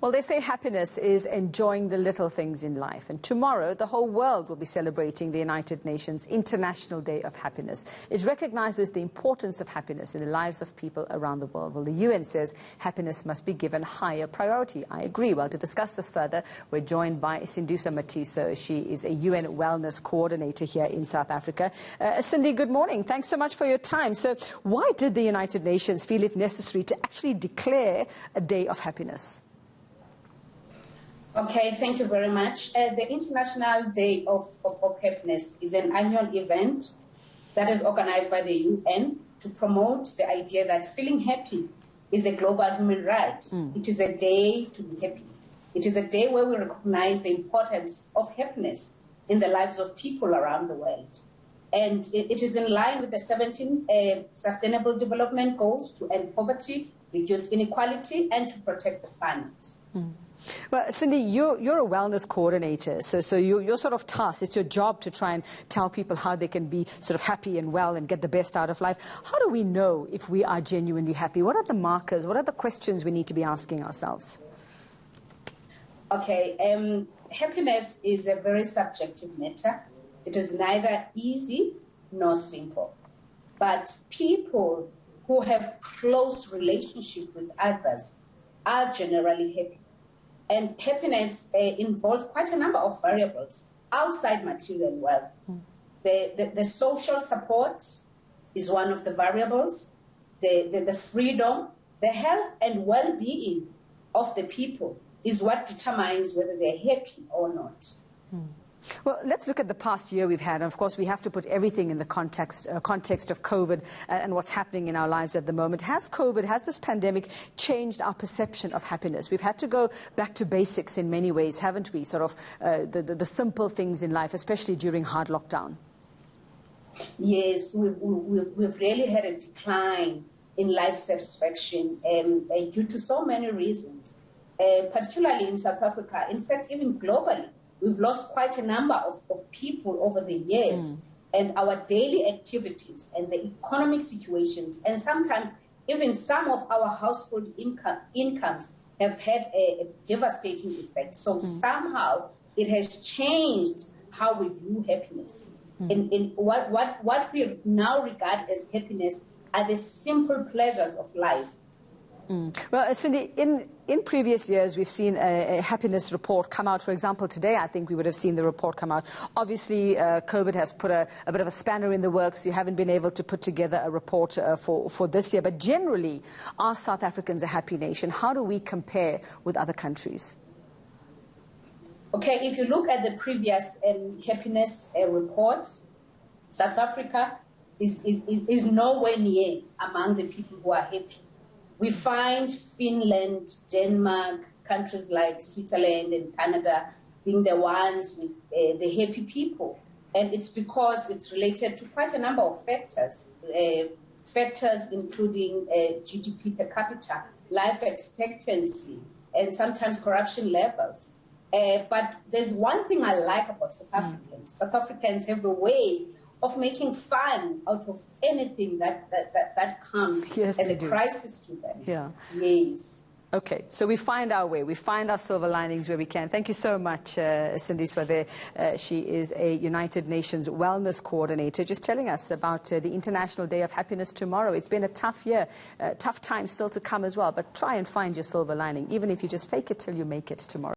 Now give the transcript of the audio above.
Well, they say happiness is enjoying the little things in life. And tomorrow, the whole world will be celebrating the United Nations International Day of Happiness. It recognizes the importance of happiness in the lives of people around the world. Well, the UN says happiness must be given higher priority. I agree. Well, to discuss this further, we're joined by Sindiswa Mathiso. She is a UN Wellness Coordinator here in South Africa. Cindy, good morning. Thanks so much for your time. So why did the United Nations feel it necessary to actually declare a day of happiness? Okay, thank you very much. The International Day of Happiness is an annual event that is organized by the UN to promote the idea that feeling happy is a global human right. It is a day to be happy. It is a day where we recognize the importance of happiness in the lives of people around the world. And it is in line with the 17 Sustainable Development Goals to end poverty, reduce inequality, and to protect the planet. Well, Cindy, you're a wellness coordinator, so your sort of task, it's your job to try and tell people how they can be sort of happy and well and get the best out of life. How do we know if we are genuinely happy? What are the markers? What are the questions we need to be asking ourselves? Okay, happiness is a very subjective matter. It is neither easy nor simple. But people who have close relationship with others are generally happy. And happiness involves quite a number of variables outside material wealth. The social support is one of the variables, the freedom, the health and well-being of the people is what determines whether they're happy or not. Well, let's look at the past year we've had. And of course, we have to put everything in the context of COVID and what's happening in our lives at the moment. Has this pandemic changed our perception of happiness? We've had to go back to basics in many ways, haven't we? Sort of the simple things in life, especially during hard lockdown. Yes, we've really had a decline in life satisfaction due to so many reasons, particularly in South Africa. In fact, even globally. We've lost quite a number of people over the years, and our daily activities and the economic situations, and sometimes even some of our household incomes have had a devastating effect. So somehow it has changed how we view happiness. In what we now regard as happiness are the simple pleasures of life. Well, Cindy, in previous years, we've seen a happiness report come out. For example, today, I think we would have seen the report come out. Obviously, COVID has put a bit of a spanner in the works. You haven't been able to put together a report for this year. But generally, are South Africans a happy nation? How do we compare with other countries? Okay, if you look at the previous happiness reports, South Africa is nowhere near among the people who are happy. We find Finland, Denmark, countries like Switzerland and Canada being the ones with the happy people. And it's because it's related to quite a number of factors. Factors including GDP per capita, life expectancy, and sometimes corruption levels. But there's one thing I like about South Africans. South Africans have a way of making fun out of anything that comes as a crisis to them. Yeah. Yes. Okay, so we find our way. We find our silver linings where we can. Thank you so much, Sindiswa there. She is a United Nations Wellness Coordinator, just telling us about the International Day of Happiness tomorrow. It's been a tough year, tough time still to come as well, but try and find your silver lining, even if you just fake it till you make it tomorrow.